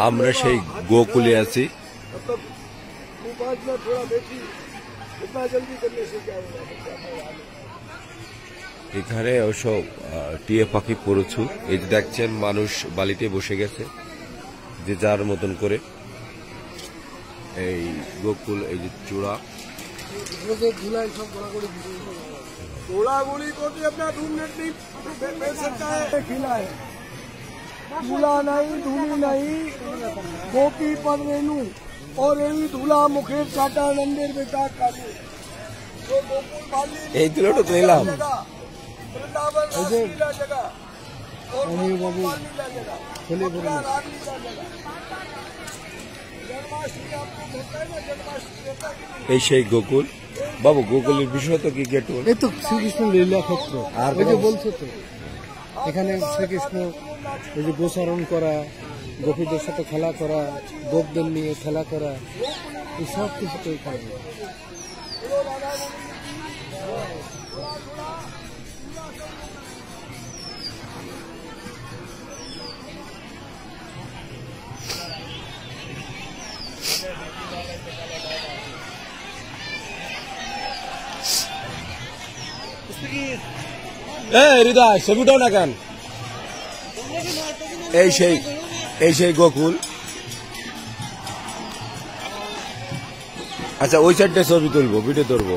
আমরা সেই গোকুলে আছি। এখানে ওসব টিয়া পাখি প্রচুর। এই যে দেখছেন মানুষ বালিতে বসে গেছে যে যার মতন করে। এই গোকুল, এই যে চূড়া झूला नहीं, धूली नहीं, गोपी पर रेणु और यही धूला मुखेर चाटा मंदिर बेटा कालू। এই তুলোটা তো এলাম। এই সেই গোকুল। বাবু, গোকুলের বিষয় তো কি কেটু? এই তো শ্রীকৃষ্ণ লীলা ক্ষেত্র। আর ওই যে বলছো তো, এখানে শ্রীকৃষ্ণ এই যে গোচারণ করা, গোপীদের সাথে খেলা করা, গোপদের নিয়ে খেলা করা, এই সব কিছু তো এখানে। হৃদয় ছবি উঠাও না কেন? এই সেই গোকুল। আচ্ছা, ওই সাইডটা ছবি তুলবো, ভিডিও তুলবো।